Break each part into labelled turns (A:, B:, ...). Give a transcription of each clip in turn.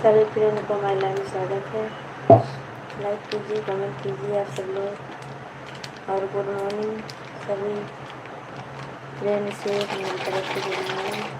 A: सभी फ्रेंड को हमारे लाइव में स्वागत है। लाइक कीजिए, कमेंट कीजिए आप सब लोग। और गुड मॉर्निंग सभी फ्रेंड से मेरी तरफ से गुड मॉर्निंग।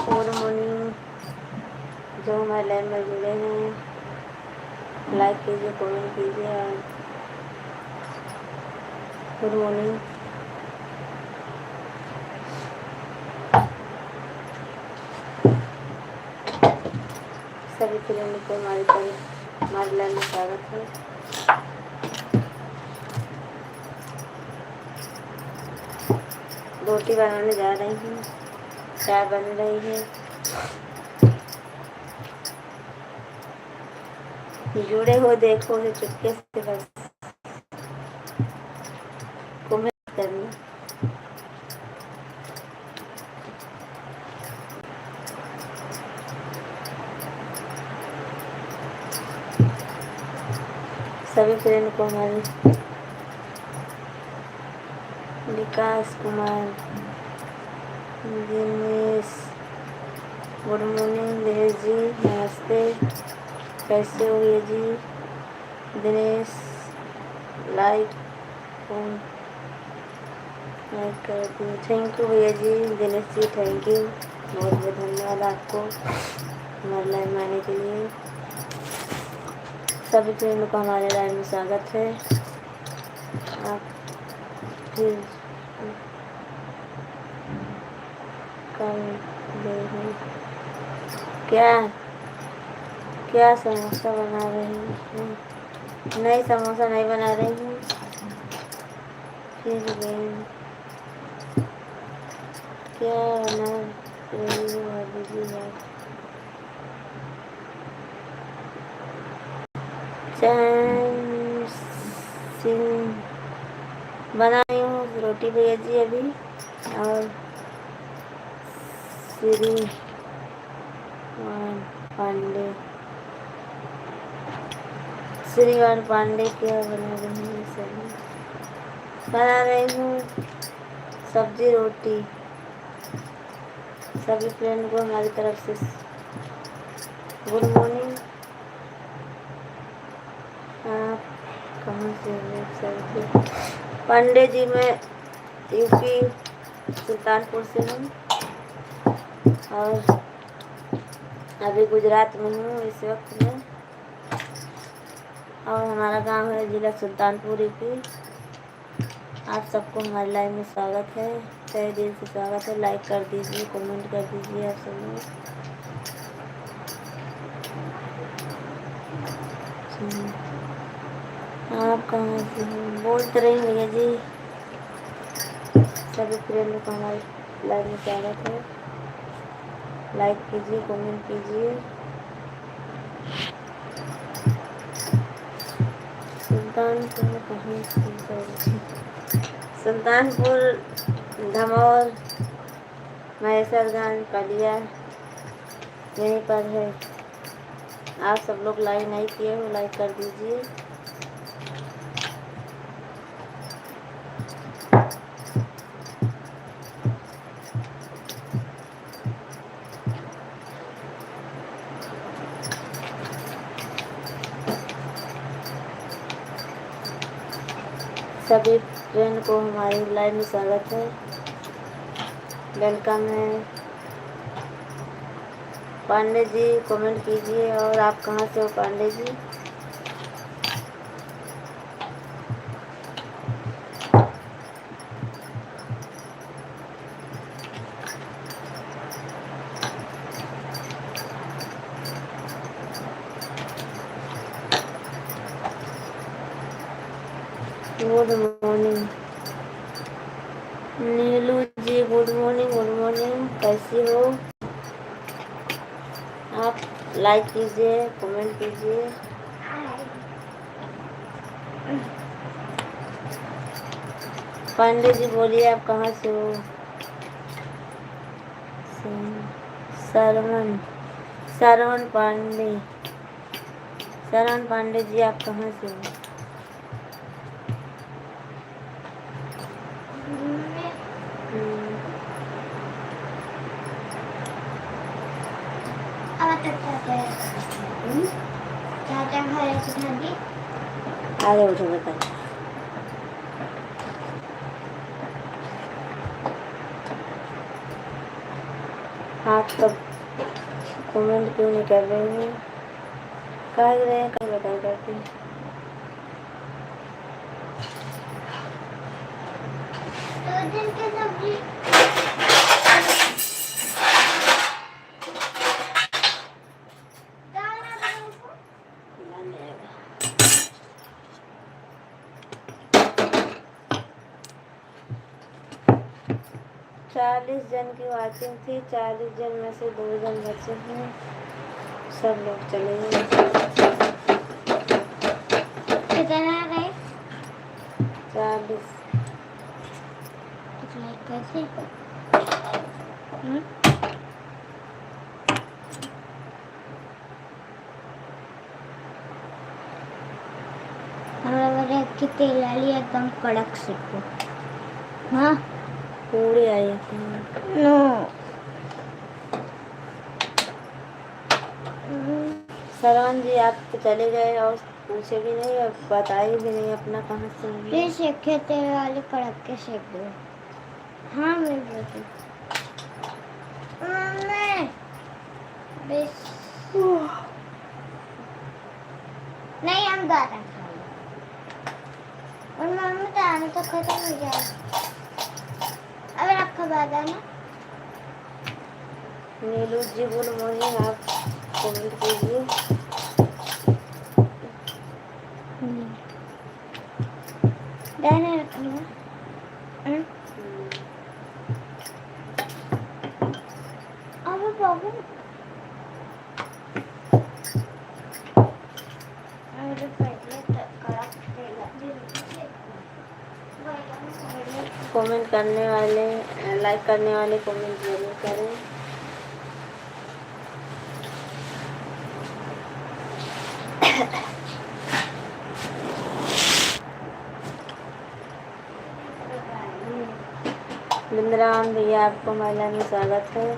A: गुड मॉर्निंग जो हमारे लाइव में जुड़े हैं, लाइक कीजिए, कमेंट कीजिए। Good morning. सभी फ्रेंड को हमारे लाइव में स्वागत है। रोटी बनाने जा रही हूँ, चाय बन रही है। जुड़े हो देखो तो चुपके से बस कमेंट करना। सभी फ्रेंड को हमारे विकास कुमार, दिनेश, गुड मॉर्निंग दिनेश जी, नमस्ते, कैसे हो ये जी? दिनेश लाइक कर दिए, थैंक यू भैया जी। दिनेश जी थैंक यू, बहुत बहुत धन्यवाद आपको हमारे लाइव में आने के लिए। सभी फ्रेंड को हमारे लाइव में स्वागत है। आप फिर कर रहे हैं क्या क्या समोसा बना रही हूँ? नहीं, समोसा नहीं बना रही हूँ। फिर क्या बना रही हूँ अभी जी? सिंह बना रही हूँ रोटी भैया जी अभी। और श्रीवान पांडे क्या बना रही हूँ? सब्जी बना रही हूँ, सब्जी रोटी। सभी फ्रेंड को हमारी तरफ से गुड मॉर्निंग। आप कहाँ से हो सर? पांडे जी मैं यूपी सुल्तानपुर से हूँ और अभी गुजरात में हूँ इस वक्त में। और हमारा गांव है जिला सुल्तानपुर यूपी। आप सबको हमारे लाइव में स्वागत है, तहे दिल से स्वागत है। लाइक कर दीजिए, कमेंट कर दीजिए आप सब लोग। आप कहाँ से हो? बोलते रहे भैया जी। सभी फ्रेंड को हमारे लाइव में स्वागत है। लाइक कीजिए, कमेंट कीजिए। सुल्तानपुर कहाँ से? सुल्तानपुर, धमौर, महेशरगंज, पलिया यहीं पर है। आप सब लोग लाइक नहीं किए हो, लाइक कर दीजिए। सभी फ्रेंड को हमारी लाइव में स्वागत है, वेलकम है। पांडे जी कमेंट कीजिए। और आप कहाँ से हो पांडे जी? गुड मॉर्निंग नीलू जी, गुड मॉर्निंग। गुड मॉर्निंग, कैसी हो आप? लाइक कीजिए, कमेंट कीजिए। पांडे जी बोलिए, आप कहाँ से हो? सरवण सरवण पांडे, सरवण पांडे जी, आप कहाँ से हो? आगे उठो बता। आप सब कमेंट क्यों नहीं कर रहे हैं? कह रहे हैं कहीं बताया करते हैं। चालीस जन की वॉचिंग थी, 40 जन में से 2 जन बचे हैं, सब लोग चले गए। कितना रहे? 40। कैसे? हमारे की तेल वाली एकदम कड़क सीखो। हाँ पूरी आई नो। सरवन जी आप तो चले गए और पूछे भी नहीं और बताए भी नहीं अपना कहाँ से। ये सीखे तेल वाले कड़क के सेक दो। हाँ मैं बोलती नहीं, हम गाता और मम्मी तो आने तो खत्म हो जाए। अब रखा बाद आना। नीलू जी गुड मॉर्निंग, आप कमेंट कीजिए। दाना रखना। अब बाबू कमेंट करने वाले, लाइक करने वाले कमेंट जरूर करें। बिंद्रान भैया आपको महिला में स्वागत है।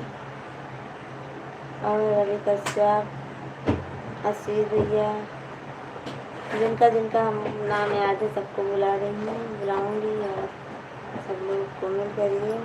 A: और रवि कश्यप, आशीष भैया, जिनका हम नाम याद है सबको बुला रही हूँ, बुलाऊंगी और सब लोग कमेंट करिए।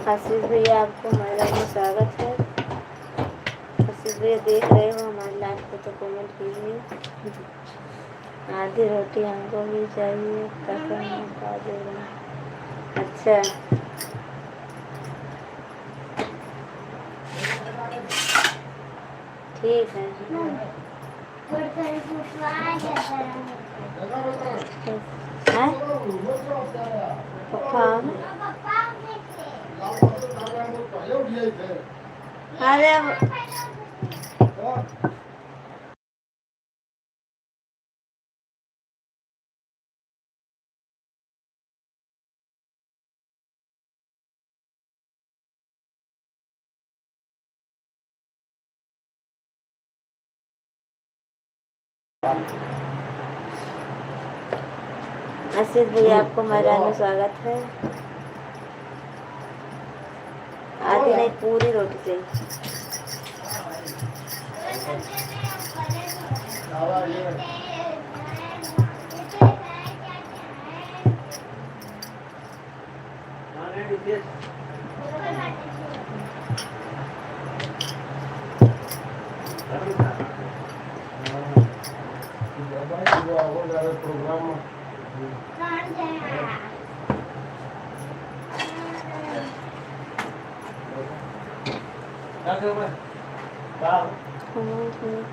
A: आशीष भैया आपको हमारे लाइव में स्वागत है। आशीष भैया देख रहे हो हमारे लाइव को तो कमेंट कीजिए। आधी रोटी हमको भी चाहिए, कसम खा दे रहे हैं। अच्छा ठीक है। अरे आशीष भैया आपको हमारे में स्वागत है। आधी नहीं पूरी रोटी चाहिए।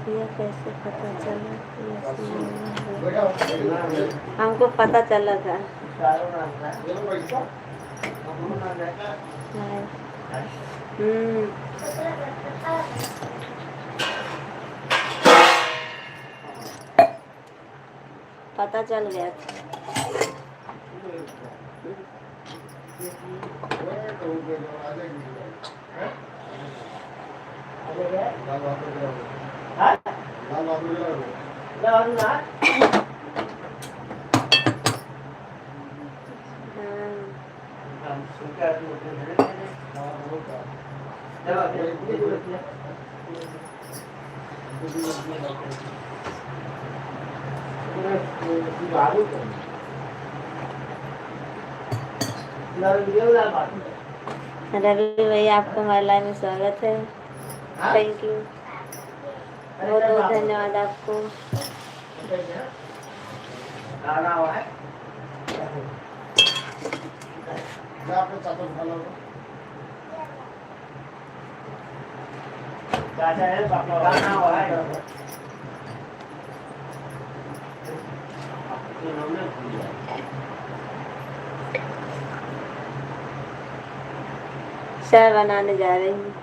A: किया कैसे पता चला? हमको पता चला था। पता चल गया था। रवि भैया आपको हमारे लाइव में स्वागत है। थैंक यू, बहुत बहुत धन्यवाद आपको। चाय बनाने जा रही हूँ।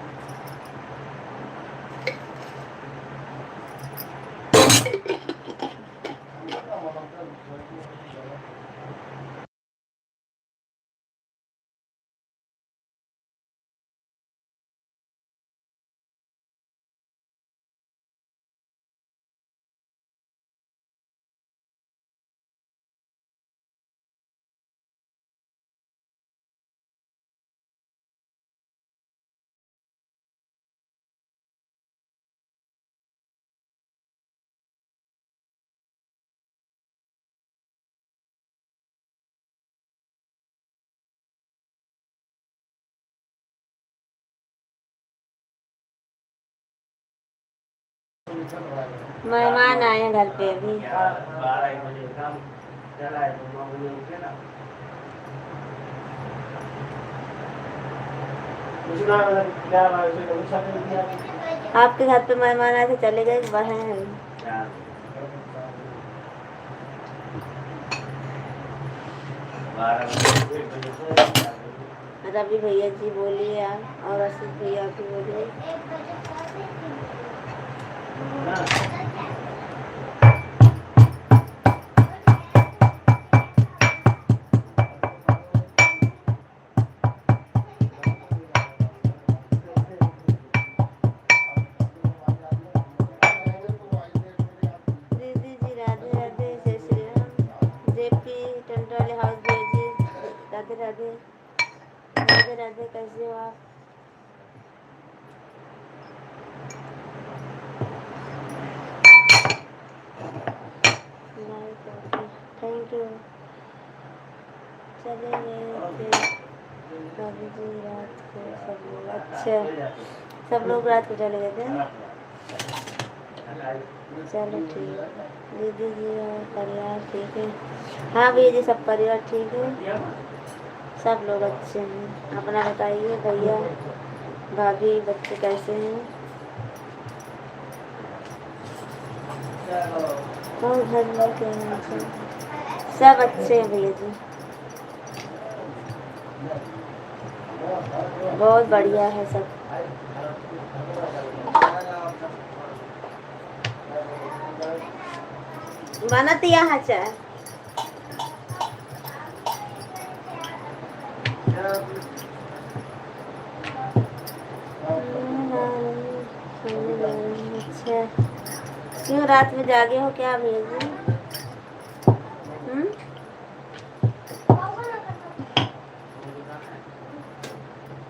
A: मेहमान आए हैं घर पे अभी। आपके घर पे मेहमान आए थे, चले गए, वह हैं। रवि भैया जी बोलिए आप, और आशीष भैया भी बोलिए। दीदी जी राधे राधे, जय श्री राम। जेपी टंटवाले हाउस भेजिए, राधे राधे। राधे राधे, कैसे हो आप? Thank you. चले गए कभी जी रात को सब लोग। अच्छा, सब लोग रात को चले गए थे। चलो ठीक है। दीदी जी और परिवार ठीक है? हाँ भैया जी, सब परिवार ठीक है, सब लोग अच्छे हैं। अपना बताइए भैया भाभी, बच्चे कैसे हैं? और घर में क्या है? सब अच्छे हैं भैया जी, बहुत बढ़िया है सब। बनत यहाँ चाय। अच्छा, क्यों रात में जागे हो क्या भैया जी?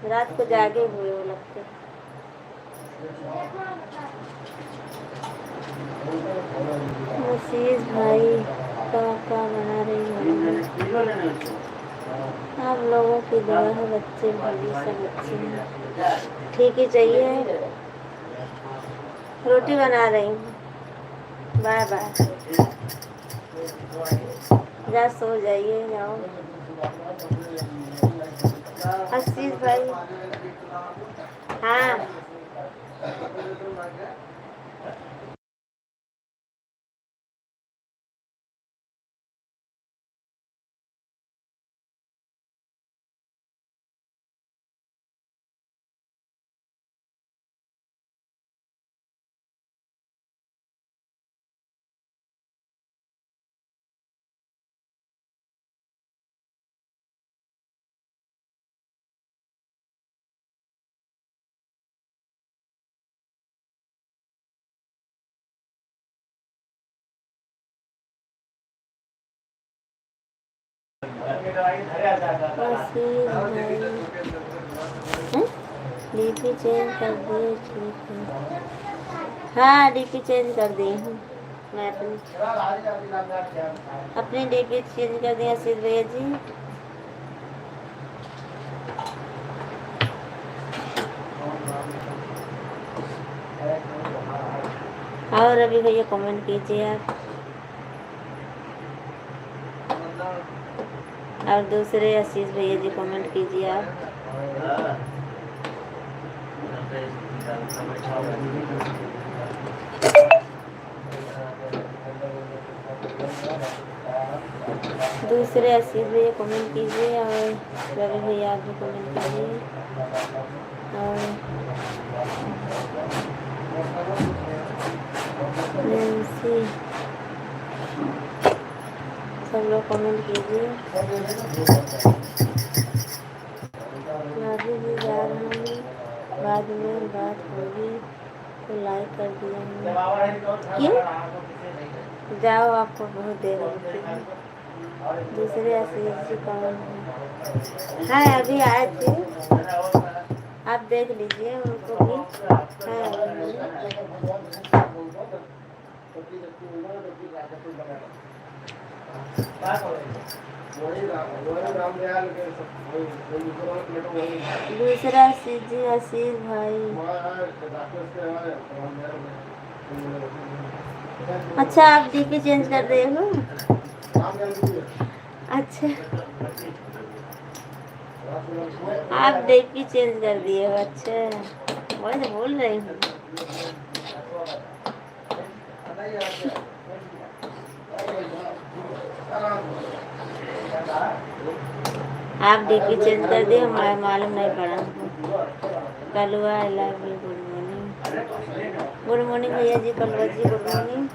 A: रात को जागे हुए हो लगते। मसीज भाई का बना रही है। आप लोगों की दुआ है, बच्चे भाभी सब अच्छे हैं, ठीक ही चाहिए। रोटी बना रही हूँ। Bye bye. जा सो जाइए, जाओ। आशीष भाई, हाँ आशीष भाई, डीपी चेंज कर दिए, ठीक है। हाँ डीपी चेंज कर दी हूँ मैं अपनी डीपी चेंज कर दी आशीष भैया जी। और अभी भैया कमेंट कीजिए आप, और दूसरे आशीष भैया जी कमेंट कीजिए आप। दूसरे आशीष भैया कमेंट कीजिए, और रवि भैया आप भी कमेंट कीजिए, और नैन्सी सब लोग कमेंट कीजिए। अभी भी जा रहा हूँ, बाद में बात होगी तो लाइक कर दिया। क्यों जाओ, आपको बहुत देर होती है। दूसरे आशीष जी कमेंट हाँ अभी आए थे, आप देख लीजिए उनको भी दूसरा सीजी आशीष भाई। अच्छा आप डीपी चेंज कर रहे हो? अच्छा आप डीपी चेंज कर दिए हो? अच्छा वही तो बोल रही हूँ। आप डीपी चेंज कर दिए, हमारा मालूम नहीं पड़ा। Kalua I love you, good morning. Good morning भैया जी, कलुआ जी गुड मॉर्निंग।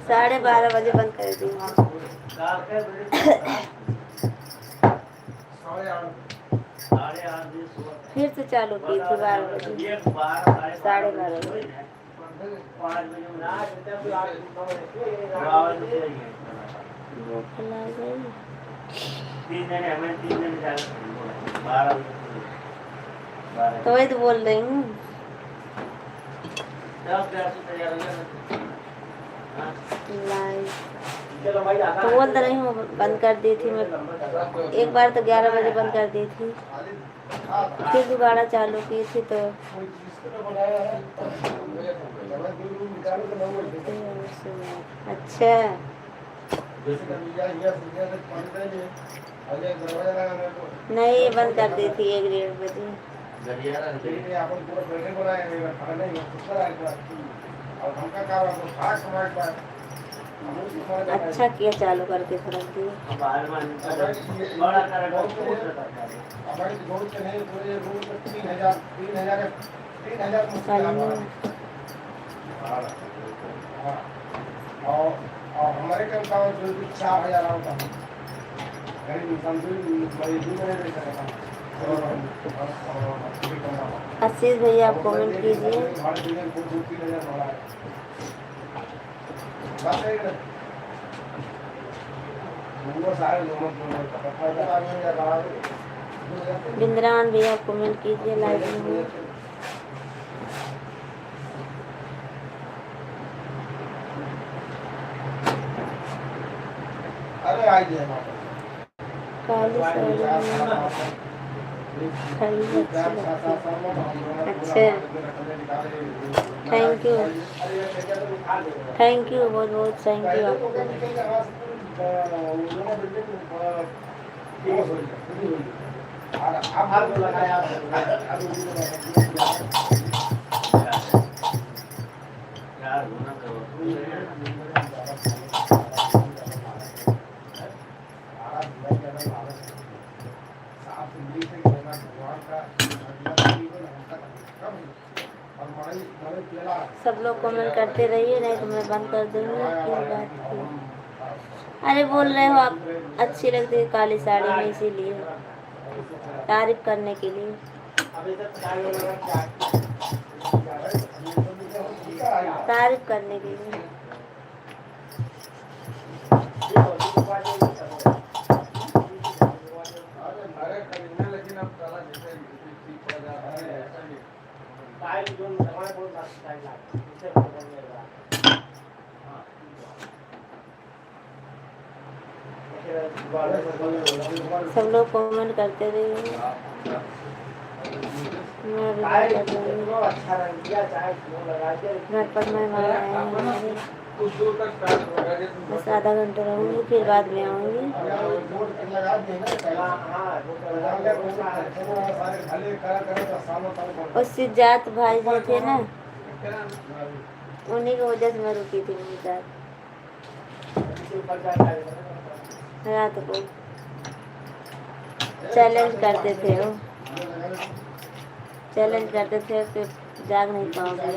A: साढ़े 12 बजे बंद कर दी। फिर से चालू की थी 12 बजे, साढ़े 12 बजे। भूख लग गई। तो वही तो बोल रही हूँ। तो बोल रही हूँ बंद कर दी थी मैं, एक बार तो 11 बजे बंद कर दी थी, फिर दोबारा चालू की थी तो अच्छा नहीं बंद कर दी थी 1-1:30 बजे। अच्छा किया चालू करके रख दिए।
B: हमारे जो 4,000 होता है
A: आशीष भैया आप कमेंट कीजिए। बिंद्रान भैया कमेंट कीजिए, लाइव में हूँ।
B: अरे आइए
A: काली साड़ी में खड़ी अच्छी लगती। अच्छा, थैंक यू बहुत बहुत थैंक यू आपको। सब लोग कमेंट करते रहिए, नहीं तो मैं बंद कर दूंगी। किस बात की? अरे बोल रहे हो आप अच्छी लगती है काली साड़ी में, इसीलिए तारीफ करने के लिए। तारीफ करने के लिए। सब लोग कमेंट करते रहिए, मैं भी बात कर रही हूँ। घर पर मेहमान आए हैं हमारे, बस आधा घंटा रहूँगी, फिर बाद में आऊँगी। और सिद्धार्थ भाई जो थे ना, उन्हीं की वजह से मैं रुकी थी। सिद्धार्थ रात को चैलेंज करते थे, वो चैलेंज करते थे, फिर जाग नहीं पाओगे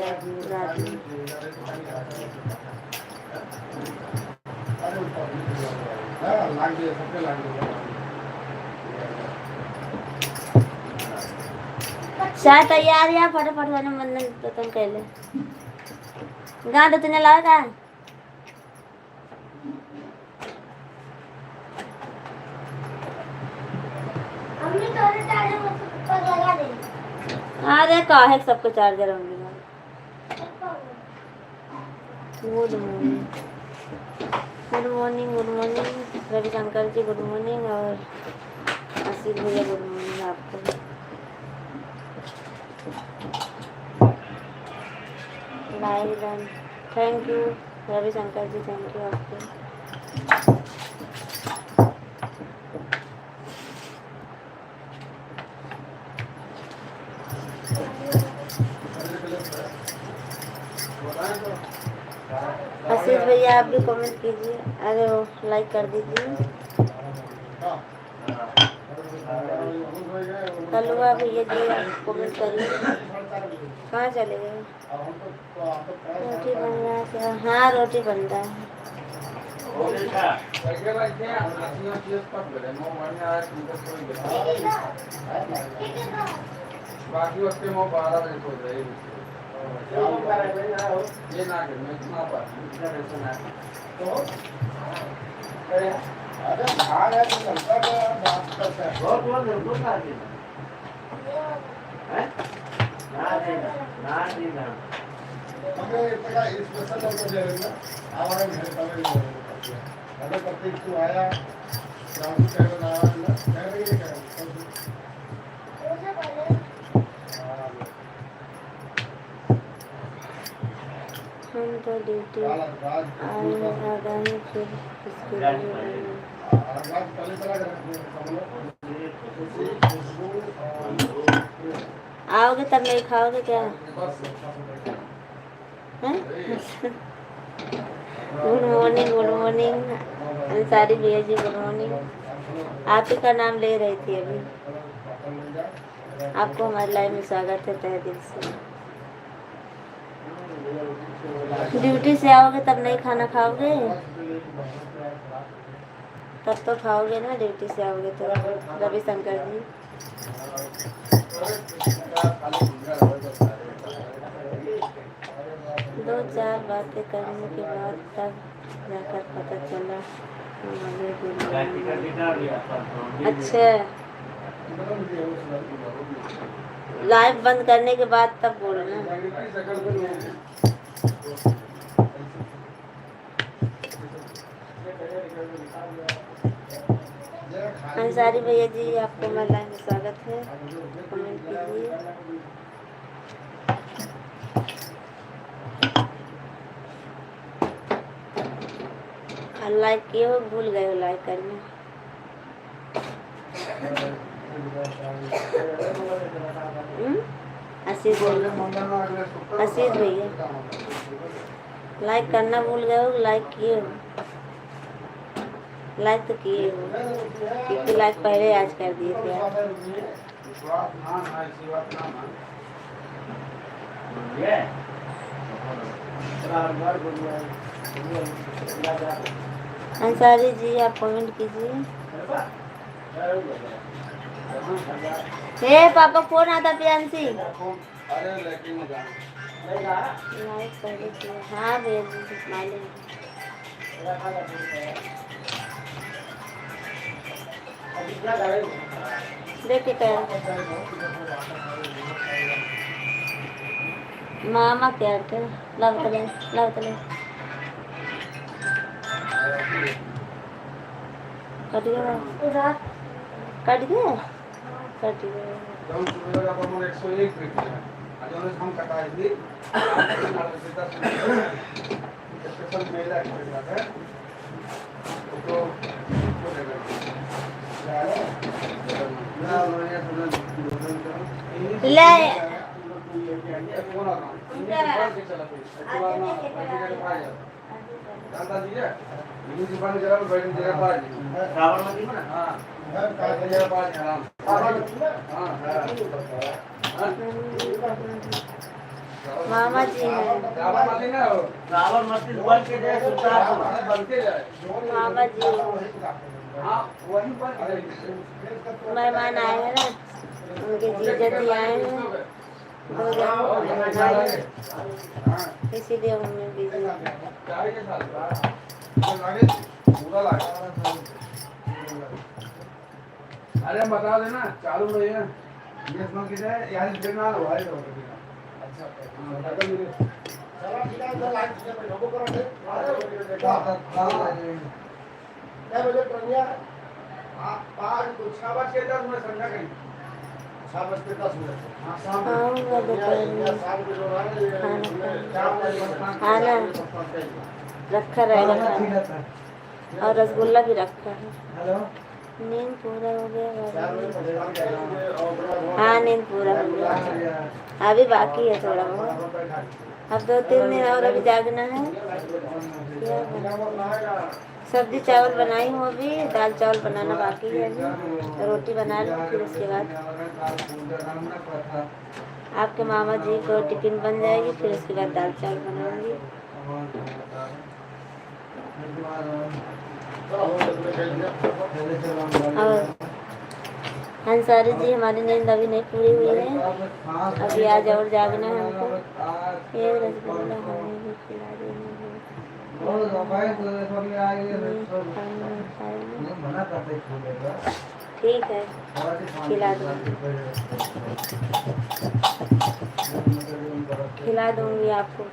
A: रात में। चाय तैयार है, फटाफट वाले मंदन पतंग कर ले। गाँव तो तुझे लगा अरे काहे सबको चार्जर होंगे। Good morning, good morning, good morning Ravishankar ji, good morning. और आशीष भैया गुड मॉर्निंग आपको। Live done, thank you Ravishankar ji, thank you आपको। आशीष भैया आप भी कमेंट कीजिए, अरे वो लाइक कर दीजिए। कलुआ भैया जी आप कमेंट करिए। कहाँ चले गए? रोटी बन रहा है क्या? हाँ रोटी बन रहा है।
B: बाकी उसके मुँह 12 बजे सो जाएगी। ये ना कर मैं इतना पर तो अरे खा रहे तो चलता है, बात करता है बहुत खा रही है ना देना हमें इतना स्पेशल तो दे रहे हैं हमारे घर का अगर प्रत्येक तू आया राहु कह ना कह रही है
A: हम तो ड्यूटी आए हैं, फिर इसके लिए आओगे तब नहीं खाओगे क्या? Good morning, good morning Ansari भैया जी, गुड मॉर्निंग। आप ही का नाम ले रही थी अभी। आपको हमारे लाइव में स्वागत है तहे दिल से। ड्यूटी से आओगे तब नहीं खाना खाओगे? तब तो खाओगे ना, ड्यूटी से आओगे तो। रविशंकर जी दो चार बातें करने के बाद तब जाकर पता चला। अच्छा लाइव बंद करने के बाद तब बोलना। अंसारी भैया जी आपको मैं लाइव में स्वागत है, कमेंट कीजिए। लाइक किए हो, भूल गए हो लाइक करना। आशीष भैया लाइक करना भूल गए हो, लाइक किए हो? लाइक तो किए हो, क्योंकि लाइक पहले आज कर दिए थे आप। अंसारी जी आप कमेंट कीजिए। हे पापा फोन आता प्रियांशी। हाँ भैया जी स्माइलिंग। देखिए क्या मामा क्या करते लव तले कट गया कट गया कट गया। मामा जी हैं मामा जी मेहमान आए हैं ना, उनके जीजा जी आए हैं, 2 मेहमान आए हैं, इसीलिए उन्हें बिजी।
B: अरे बता देना चालू रहिए ये सुनो कि यार देखना लो भाई तो अच्छा बता दो चला ठीक है लाइव से पे लोगों करो क्या बजे प्रज्ञा हां 5 को 6 बज के 10 मिनट संध्या करी 6 बज के 10 मिनट हां शाम
A: खाना रखा रहेगा और रसगुल्ला भी रखा है।
B: हेलो
A: नींद पूरा हो गया? हाँ नींद पूरा हो गया, अभी बाकी है थोड़ा बहुत, अब 2-3 दिन और अभी जागना है। सब्जी चावल बनाई हूँ, अभी दाल चावल बनाना बाकी है, अभी रोटी बना लूँ, फिर उसके बाद आपके मामा जी को टिफिन बन जाएगी, फिर उसके बाद दाल चावल बनाऊंगी। और अंसारी जी हमारी नींद अभी नहीं पूरी हुई है, अभी आज और जागना है हमको। ये रसगुल्ला हमें भी खिला देंगे, ठीक है खिला दूंगी आपको।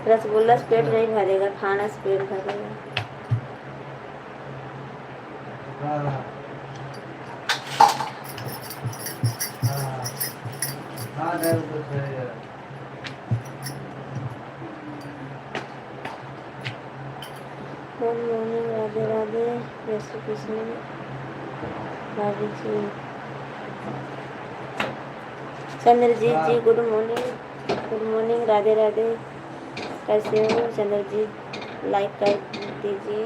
A: रसगुल्ला से पेट नहीं भरेगा, खाना से पेट भरेगा। गुड मॉर्निंग, राधे राधे, जय श्री कृष्ण, भाभी जी, चंद्रजीत जी गुड मॉर्निंग, राधे राधे, कैसे हो चंद्रजीत? लाइक कर दीजिए।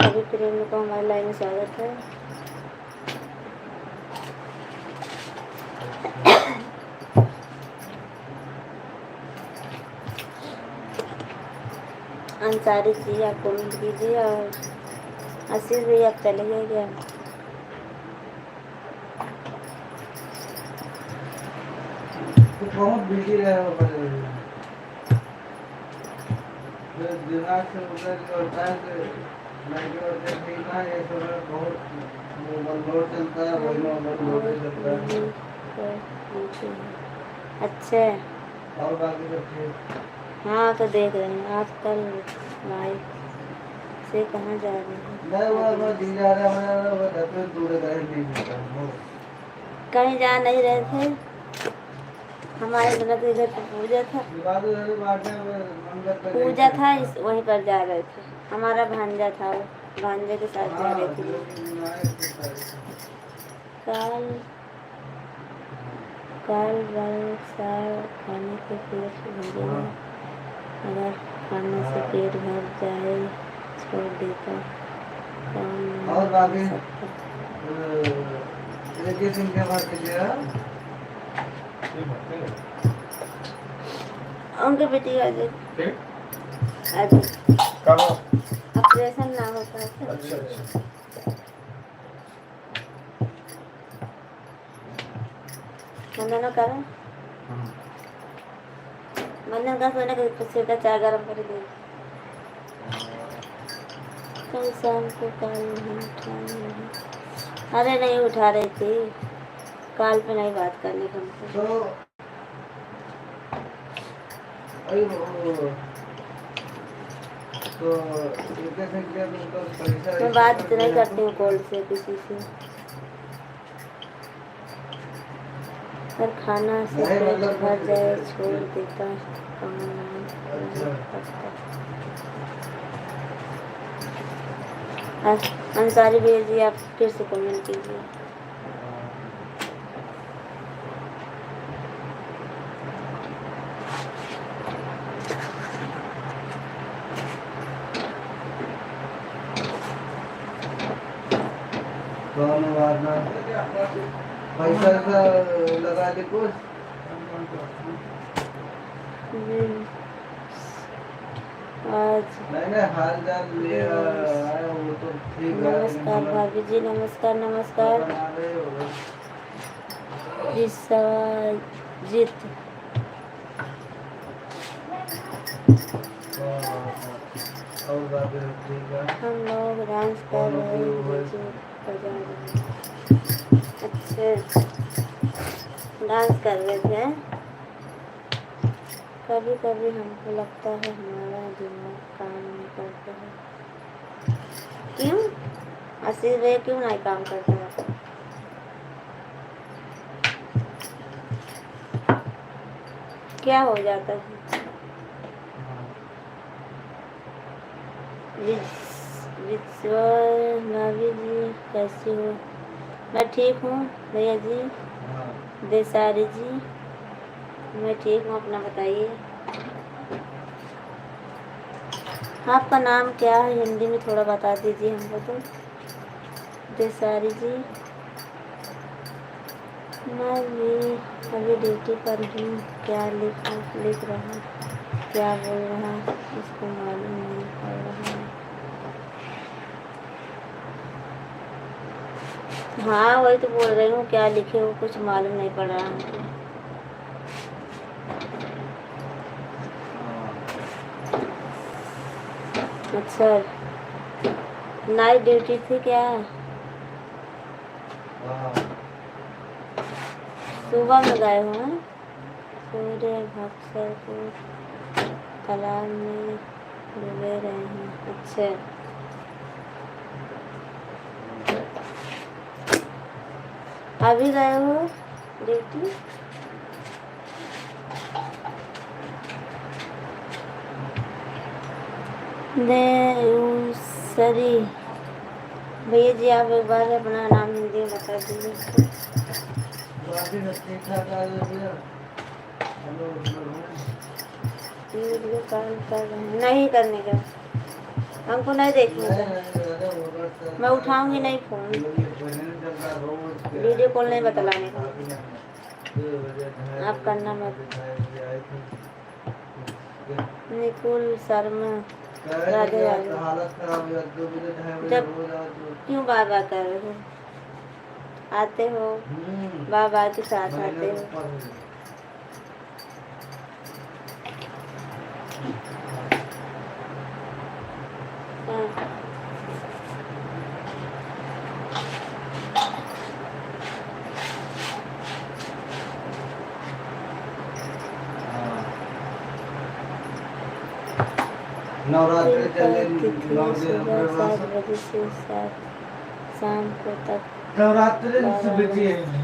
A: सभी प्रेमियों को हमारे लाइन में स्वागत है। अंसारी जी आप कमेंट कीजिए। और आशीष भाई आप चले गए क्या?
C: तो बहुत बिजी रहे हो दिमाग से उधर होता है कि नाइट होते ठीक ना ये सब बहुत ओवरलोड चलता है वही ओवरलोड चलता है।
A: अच्छा
C: और बाकी सब ठीक।
A: हाँ तो देख रहे हैं आप कल लाइव से कहाँ जा रहे हैं?
C: नहीं वो जी जा रहा है वो दस दूर गए नहीं
A: कहीं जा नहीं रहे थे। हमारे ननद के घर पे पूजा था, पूजा था वहीं पर जा रहे थे। हमारा भांजा था, वो भांजे के साथ जा रहे थे। काल काल वर्षा खाने के पेट भरेगा, अगर खाने से पेट भर जाए छोड़ देता काम
C: और बाकी
A: नहीं सकता।
C: एक दिन के बाद
A: उनके बेटी आज
B: कब?
A: ऑपरेशन ना होता है।
B: अच्छा अच्छा।
A: मंदन का मंदन का सोने का सीधा चाय गरम कर दे। कल शाम को कॉल नहीं उठा रही। अरे नहीं उठा रही थी, कॉल पे नहीं बात करने का हमको। मैं बात नहीं करती हूँ कॉल से किसी से, पर खाना से पेट भर जाए छोड़ देता काम नहीं करता। अंसारी भैया जी आप फिर से कमेंट कीजिए।
C: पैसा लगा दे कुछ
A: आज
C: नहीं हाल चाल लिया वो तो ठीक है।
A: नमस्कार भाभी जी, नमस्कार नमस्कार। विश्वजीत
C: और बाकी ठीक है।
A: हम लोग डांस कर रहे हैं, बजा रहे हैं। अच्छा डांस कर रहे थे। कभी कभी हमको लगता है हमारा दिमाग काम नहीं करता है। क्यों आशीष भैया क्यों नहीं काम करता है? क्या हो जाता है? भाभी जी कैसी हो? मैं ठीक हूँ भैया जी। देसारी जी मैं ठीक हूँ, अपना बताइए। आपका नाम क्या है हिंदी में थोड़ा बता दीजिए हमको तो। देसारी जी मैं भी अभी ड्यूटी पर हूँ। क्या लिख रहा क्या बोल रहा इसको मालूम नहीं पड़ रहा है। हाँ वही तो बोल रही हूँ, क्या लिखे हो कुछ मालूम नहीं पड़ रहा हमको। अच्छा नाइट ड्यूटी थी क्या? सुबह में गए हो? हैं सूर्य भक्सर को तालाब में डूबे रहे हैं। अच्छा अभी गए हो ड्यूटी? सरी भैया जी आप एक बार अपना नाम हिंदी में बता दीजिए। वीडियो कॉल कर रहे हैं, नहीं करने का हमको नहीं देखने का। मैं उठाऊंगी नहीं फोन, वीडियो कॉल नहीं बतलाने का। आप करना मत। निकुल शर्मा राधे राधे।
C: हालत खराब हो जाती 2 बजे 2:30 बजे
A: जब-
C: हो जाती है।
A: क्यों बार बार कर रहे हो? आते हो बार बार के साथ आते हो। हाँ।
C: नवरात्रि चले
A: तिथि
C: 9 दिन
A: सुबह
C: अपने
A: 7
C: पास
A: बजे से 7 शाम को तक
C: नवरात्रि से
A: 12
C: बिजी
A: बजे।
C: है।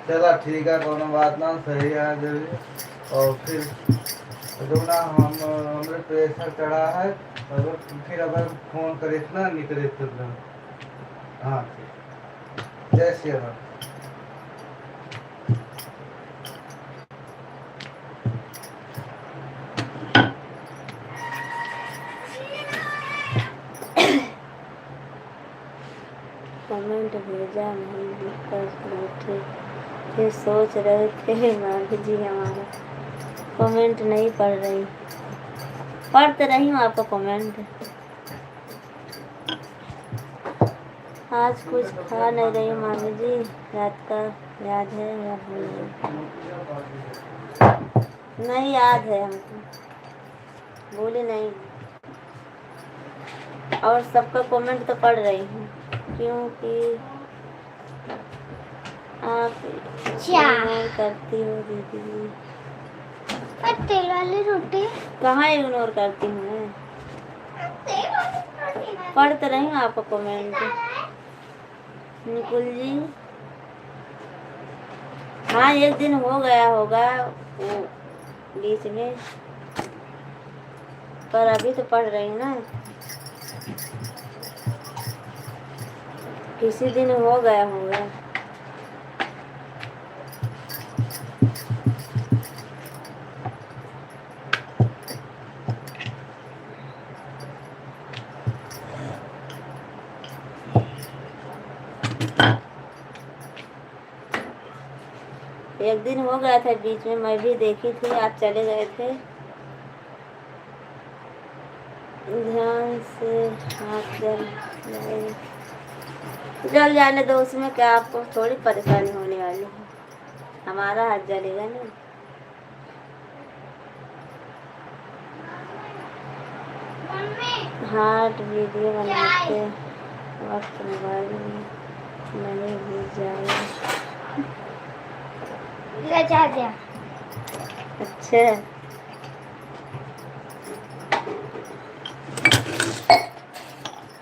C: चला ठीक है कोनो बात ना सही है जब और फिर जो ना हमरे प्रेशर चढ़ा है अगर फिर अगर फोन करे ना नहीं करे तो हाँ ठीक जय श्री राम।
A: कमेंट भेजा नहीं लिख कर बैठे थे सोच रहे थे भाभी जी हमारा कमेंट नहीं पढ़ रही। पढ़ तो रही हूँ आपका कमेंट। आज कुछ खा नहीं रही मामी जी रात का याद है या भूल गई? नहीं याद है हमको भूली नहीं। और सबका कमेंट तो पढ़ रही हूँ क्योंकि आप इग्नोर करती हो दीदी।
D: तेल वाली रोटी
A: कहाँ इग्नोर करती हूँ मैं? पढ़ तो रही हूँ आपका कमेंट। निकुल जी हाँ एक दिन हो गया होगा वो बीच में पर अभी तो पढ़ रही हूँ ना। किसी दिन हो गया होगा। एक दिन हो गया था बीच में मैं भी देखी थी आप चले गए थे। ध्यान से हाथ जल जाने दो उसमें क्या आपको थोड़ी परेशानी होने वाली है। हमारा हाथ जलेगा नहीं। हार्ट वीडियो बनाते वक्त मोबाइल में नहीं भूल जाए।
D: लगा दिया।
A: अच्छा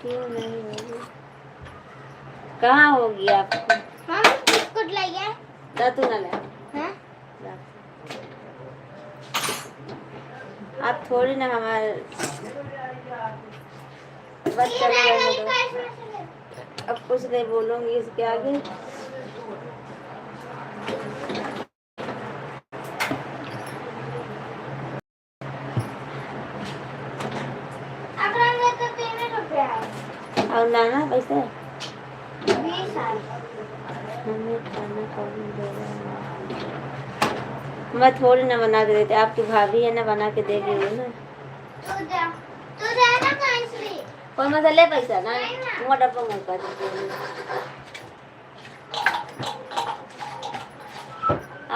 A: क्यों नहीं होगी? कहाँ होगी आपको?
D: हम बिस्कुट लाइए।
A: तू ना ले।
D: हाँ?
A: आप थोड़ी ना हमारे बस चले जाने दो। अब कुछ नहीं बोलूंगी इसके आगे।
D: तो 3 रुपया है।
A: और लाना पैसा
D: 20 है।
A: हमें खाना कौन देगा? मैं थोड़ी ना बना के देती। आपकी भाभी है ना बना के देगी वो ना।
D: तू जाना कांसली।
A: कोई मसाले पैसा ना वो डब्बा में कर दीजिए।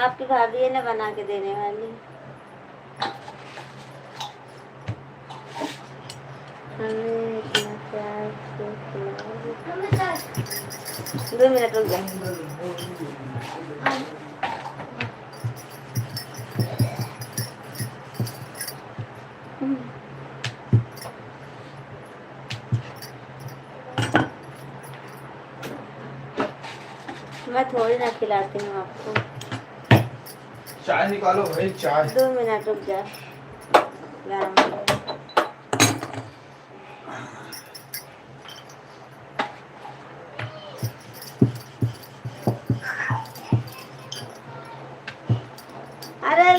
A: आपकी भाभी है ना बना के देने वाली। हमें इतना प्यार से खिलाओ। 2 मिनट रुक जाए। मैं थोड़ी ना खिलाती हूँ आपको।
C: चाय निकालो भाई चाय।
A: 2 मिनट रुक जा। गरम हो जाए।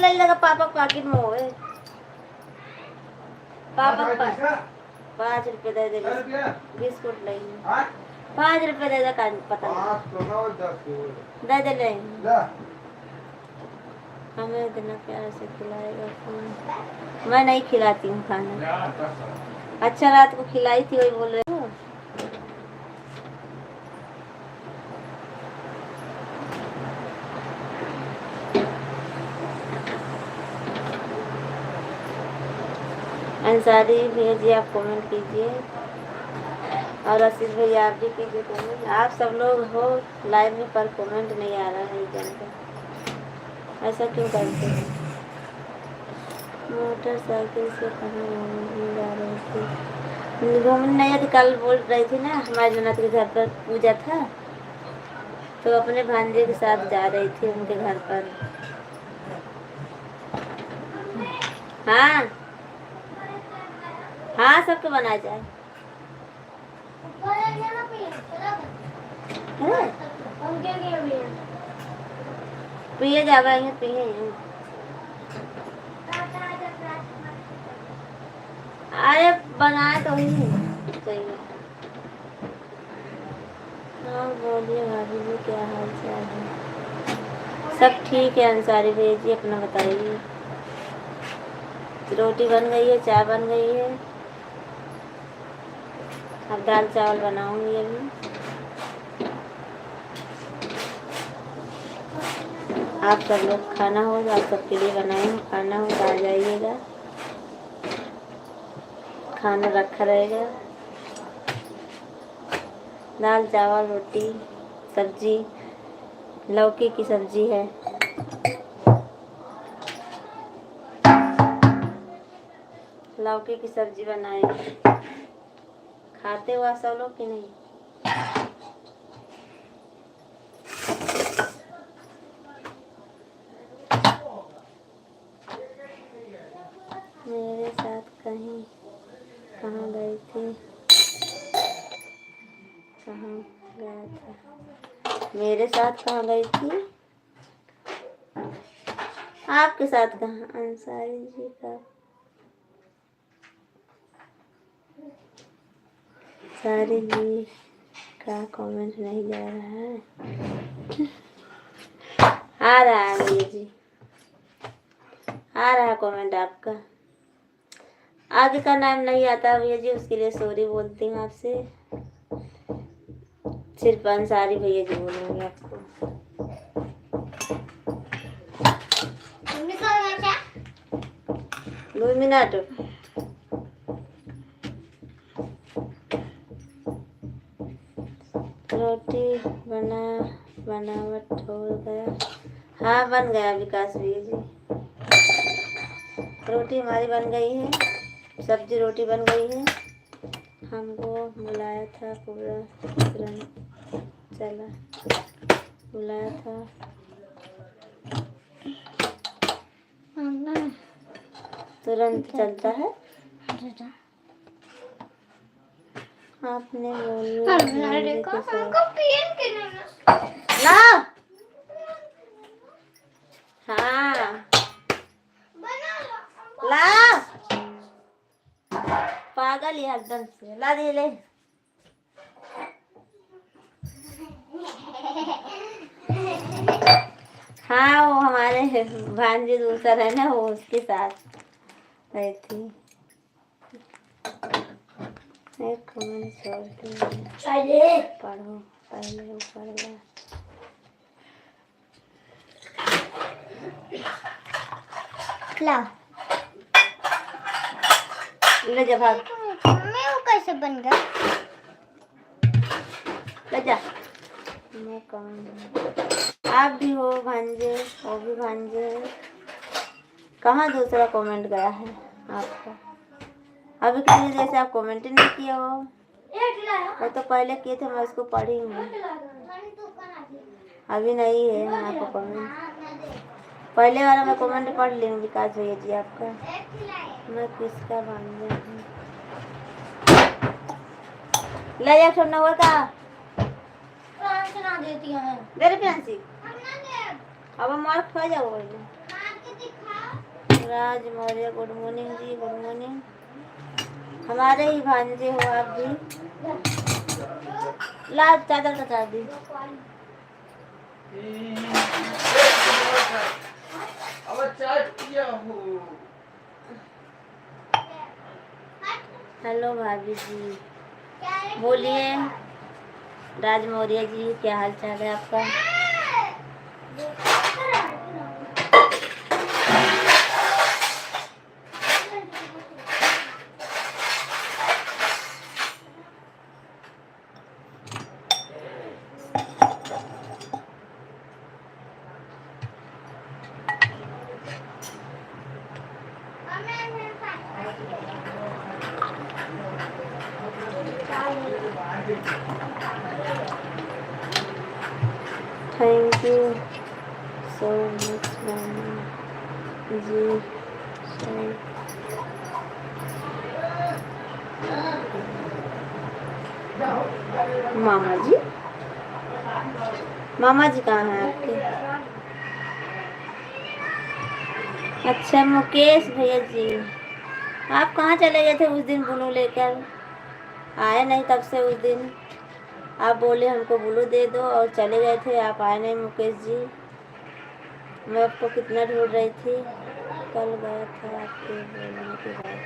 A: ले लगा पापा पाकिट में होए पापा 5 रुपए दे दे बिस्कुट ले 5 रुपए दे दे कान पता दे दे ले हमें इतना प्यार से खिलाएगा कौन। मैं नहीं खिलाती हूँ खाना। अच्छा रात को खिलाई थी वही बोल रहे हो। अंसारी भैया जी आप कमेंट कीजिए और आशीष भैया आप भी कीजिए कमेंट। आप सब लोग हो लाइव में पर कमेंट नहीं आ रहा है जानकर ऐसा क्यों करते हैं। मोटरसाइकिल से कहाँ घूमने जा रही थी। घूमने नहीं आती कल बोल रही थी ना हमारे जन्नत के घर पर पूजा था तो अपने भांजे के साथ जा रही थी उनके घर पर। हाँ हाँ सबके बना जाए। पिए जाएंगे पिए अरे बनाए तो ही चाहिए। हाँ बोलिए भाभी जी क्या हाल चाल है। सब ठीक है अंसारी भैया जी अपना बताइए। रोटी बन गई है चाय बन गई है अब दाल चावल बनाऊंगी अभी। आप सब लोग खाना हो तो आप सबके लिए बनाई हूँ खाना हो तो आ जाइएगा खाना रखा रहेगा। दाल चावल रोटी सब्जी लौकी की सब्जी है। लौकी की सब्जी बनाए। खाते हो आप सब लोग कि नहीं। मेरे साथ कहीं कहाँ गई थी कहाँ गया था। मेरे साथ कहाँ गई थी आपके साथ कहाँ। अंसारी जी का सारी जी का कमेंट नहीं जा रहा है। आ रहा है भैया जी आ रहा है कमेंट आपका। आगे का नाम नहीं आता भैया जी उसके लिए सॉरी बोलती हूँ आपसे। सिर्फ अंसारी भैया जी बोलूँगी आपको। 2 मिनट रोटी बनावट हो गया। हाँ बन गया विकास भैया जी। रोटी हमारी बन गई है सब्जी रोटी बन गई है। हमको बुलाया था पूरा तुरंत चला बुलाया था तुरंत चलता है। आपने बोला ना हाँ ला पागल है एकदम से ला दे ले। हाँ वो हमारे भांजे दूसरा है ना वो उसके साथ गई थी। एक कमेंट छोड़ पढ़ो पहले वो पढ़ गया। ले जा भाग
D: मैं वो कैसे बन गया।
A: ले जा मैं कौन आप भी हो भांजे वो भी भांजे। कहाँ दूसरा कमेंट गया है आपका। अभी कितनी देर से आप कमेंट नहीं किए हो। वो तो पहले किए थे मैं उसको पढ़ी हूँ अभी नहीं है आपको कमेंट। पहले वाला मैं कमेंट पढ़ ली हूँ विकास भैया जी आपका। मैं किसका भांजा हूँ ले जा छोड़ना हुआ का
D: देती है
A: दे रे प्यांसी अब मार्क खा जाओ राज मौर्य गुड मॉर्निंग जी, गुड मॉर्निंग। हमारे ही भांजे हो आप भी। ला चादर का चाबी।
C: अब चाय पिया हूँ।
A: हेलो भाभी जी, बोलिए। राज मौर्य जी, क्या हाल चाल है आपका? थैंक यू सो मच जी। मामा जी, मामा जी कहाँ हैं आपके? अच्छा मुकेश भैया जी, आप कहाँ चले गए थे उस दिन ब्लू लेकर? आए नहीं तब से। उस दिन आप बोले हमको ब्लू दे दो और चले गए थे, आप आए नहीं मुकेश जी। मैं आपको कितना ढूंढ रही थी। कल गया था आपके बोलने के बाद।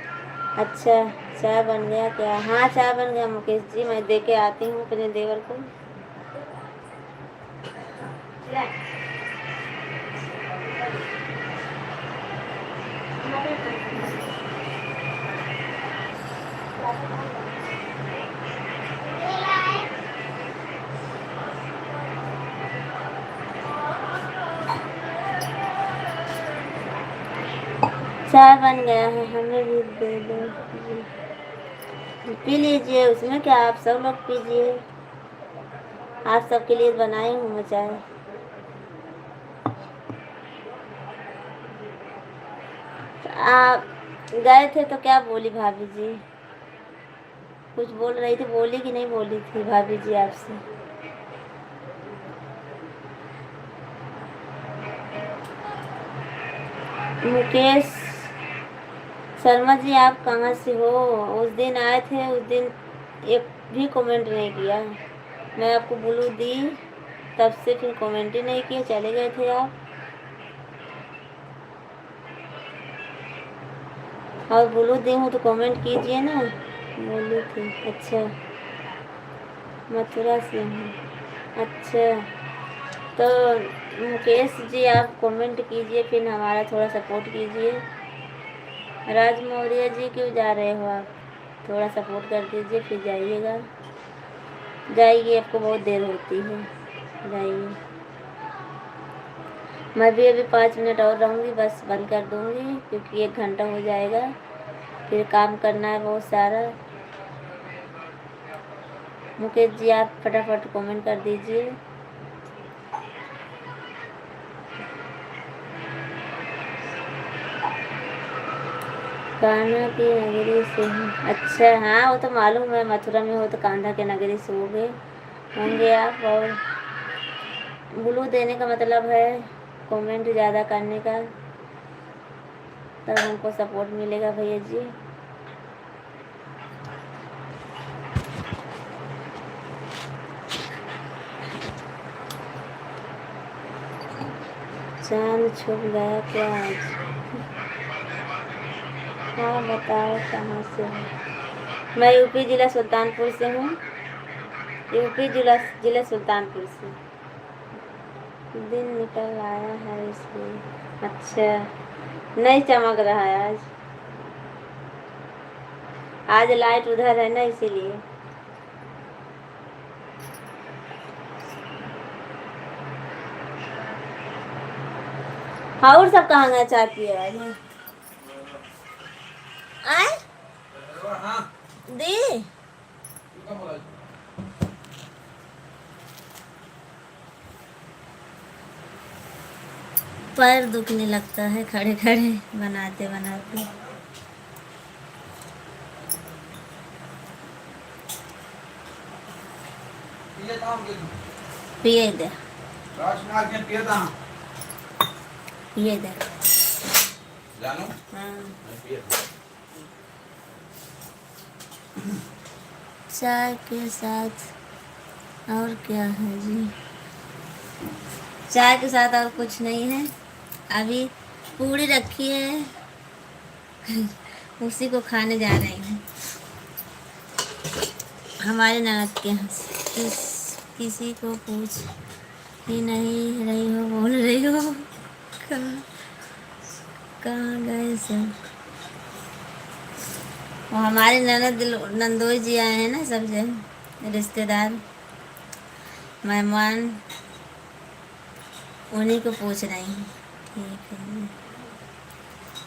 A: अच्छा चाय बन गया क्या? हाँ चाय बन गया मुकेश जी, मैं दे के आती हूँ अपने देवर को। चाय बन गया है, हमें भी दे दो। पी लीजिए, उसमें क्या, आप सब लोग पीजिए। आप सबके लिए बनाई हूँ मैं चाय। आप गए थे तो क्या बोली भाभी जी? कुछ बोल रही थी, बोली कि नहीं बोली थी भाभी जी आपसे? मुकेश शर्मा जी, आप कहाँ से हो? उस दिन आए थे, उस दिन एक भी कमेंट नहीं किया। मैं आपको ब्लू दी तब से फिर कमेंट ही नहीं किए, चले गए थे आप। और ब्लू दी हूँ तो कमेंट कीजिए ना। बोली थी। अच्छा मथुरा से हूँ। अच्छा तो मुकेश जी आप कमेंट कीजिए, फिर हमारा थोड़ा सपोर्ट कीजिए। राज मौर्य जी क्यों जा रहे हो आप? थोड़ा सपोर्ट कर दीजिए फिर जाइएगा। जाइए, आपको बहुत देर होती है, जाइए। मैं भी अभी 5 मिनट और रहूँगी, बस बंद कर दूँगी क्योंकि 1 घंटा हो जाएगा, फिर काम करना है बहुत सारा। मुकेश जी आप फटाफट कमेंट कर दीजिए। कान्हा की नगरी से हूँ। अच्छा हाँ वो तो मालूम है, मथुरा में हो तो कान्हा के नगरी से होंगे आप। और ब्लू देने का मतलब है कमेंट ज़्यादा करने का, तब हमको सपोर्ट मिलेगा भैया जी। चांद छुप गया क्या आज? हाँ बताओ कहाँ से हो? मैं यूपी जिला सुल्तानपुर से हूँ। यूपी जिला सुल्तानपुर से। दिन निकल आया है इसलिए। अच्छा नहीं चमक रहा है आज। आज लाइट उधर है ना इसीलिए। और सब कहाँ गए चाय पिए आज? आए दी पैर दुखने लगता है खड़े खड़े बनाते बनाते। पिए दे, पिए दे।
C: जानू
A: हाँ
C: मैं पिए
A: चाय के साथ और क्या है जी? चाय के साथ और कुछ नहीं है। अभी पूड़ी रखी है, उसी को खाने जा रहे हैं हमारे ननद के यहाँ से। किसी को पूछ ही नहीं रही हो, बोल रही हो कहाँ कहाँ गए सब। वो हमारे ननद नंदोई जी आए हैं ना, सब जन रिश्तेदार मेहमान, उन्हीं को पूछ रही हूँ। ठीक है,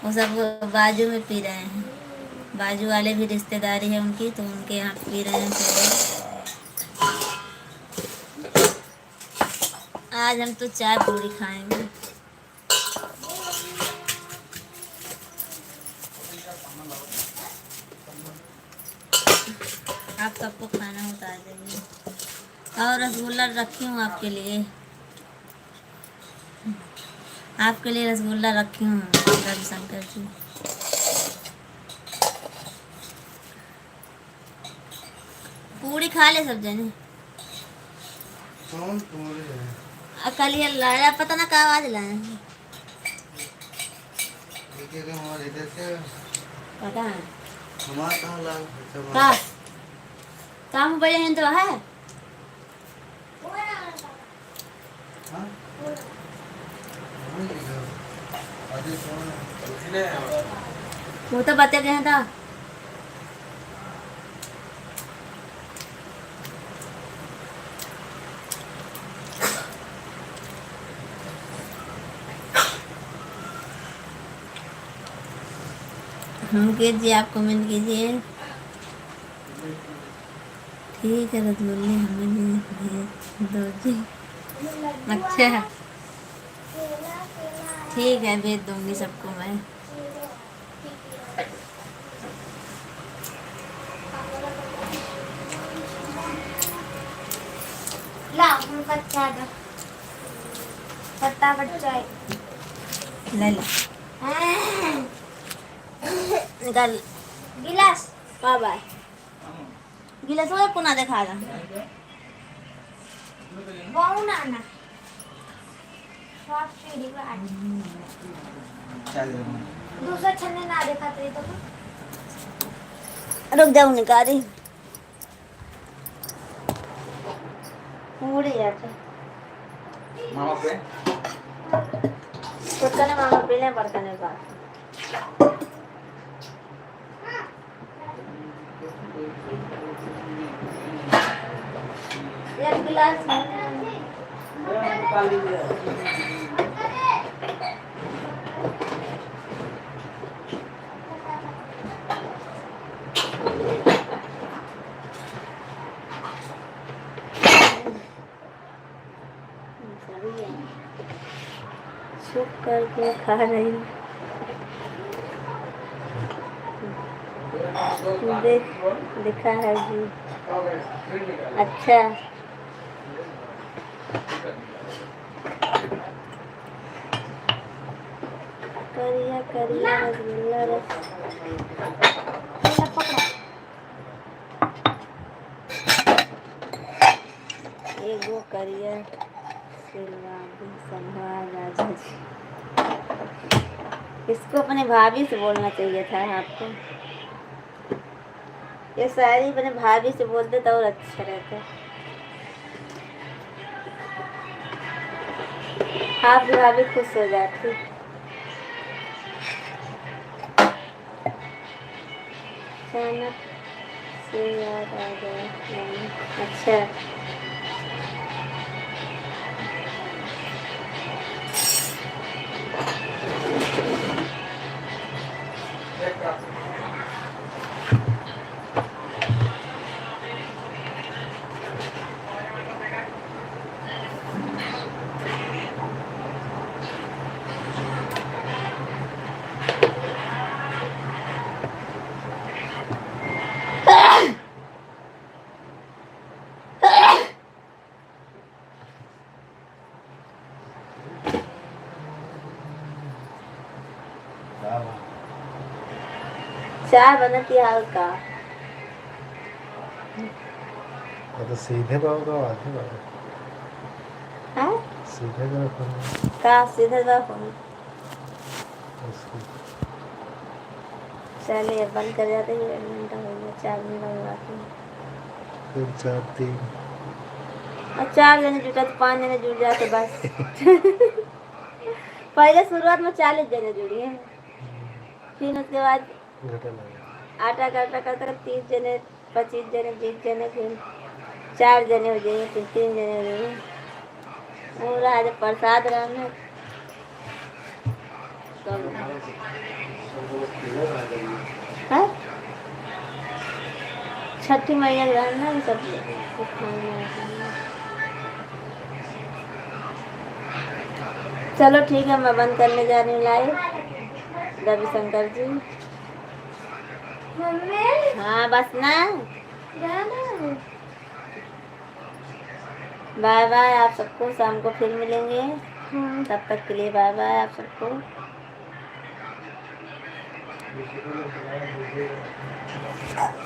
A: वो सब बाजू में पी रहे हैं, बाजू वाले भी रिश्तेदारी है उनकी, तो उनके यहाँ पी रहे हैं सब। आज हम तो चाय पूरी खाएंगे। आप सबको खाना उतार देंगे। और रसगुल्ला रखी हूँ आपके लिए, आपके लिए रसगुल्ला रखी हूँ रविशंकर जी। पूरी खा ले सब जने।
C: कौन पूरी है?
A: कल ये लाया पता ना कहाँ आवाज लाए
C: देखिए हमारे इधर से
A: पता है
C: हमारा कहाँ लाग
A: का काम बड़े हैं तो है।
C: हाँ
A: वो तो बते गए था। कीजिए, आप कमेंट कीजिए। ठीक है, रसगुल्ले हमें भी भेज दो जी। अच्छा ठीक है, भेज दूंगी सबको मैं।
D: ला बच्चा दो फटाफट चाय
A: ले लो, निकाल
D: गिलास
A: बाय बाय। गिलास वो पुनः दिखा दो।
D: बहु नाना स्वाद सीढ़ी पर आज दूसरा छन्ने ना देखा तेरे तो
A: रुक जाओ, निकाल रही पूरी जाते
C: मामा पे
A: कुछ करने मामा पीले बर्तन में बात। एक गिलास छुप करके खा रही हूँ। दिखा है जी। अच्छा करिया करिया रसगुल्ला रस एगो करिया राजा जी। इसको अपने भाभी से बोलना चाहिए था आपको। ये शायरी अपने भाभी से बोलते तो और अच्छा रहता। आपकी भाभी खुश हो जाती। अचानक से याद आ गया। अच्छा चाय बनती हल्का।
B: तो सीधे पाओ तो आगे पाओ,
A: हाँ
B: सीधे करो फोन
A: का सीधे जाओ फोन।
B: उसको।
A: चलिए बंद कर जाते हैं, 1 घंटा हो गया, 4 घंटा लगाते हैं।
B: फिर 4 3
A: और 4 जने जुटा तो 5 जने जुड़ जाते बस। पहले शुरुआत में 40 जने जुड़ी हैं, फिर उसके बाद
B: घटा लगा।
A: आटा काटा करते 30 जने, 25 जने, 20 जने, फिर 4 जने हो जाएंगे, फिर 3 जने हो जाएंगे। और आज प्रसाद रहने है छठी मैया रहना सब खाना। चलो ठीक है, मैं बंद करने जा रही हूँ लाइव। रविशंकर जी
D: मम्मी
A: हाँ बस ना,
D: जाना
A: बाय बाय आप सबको, शाम को फिर मिलेंगे।
D: हाँ
A: तब तक के लिए बाय बाय आप सबको।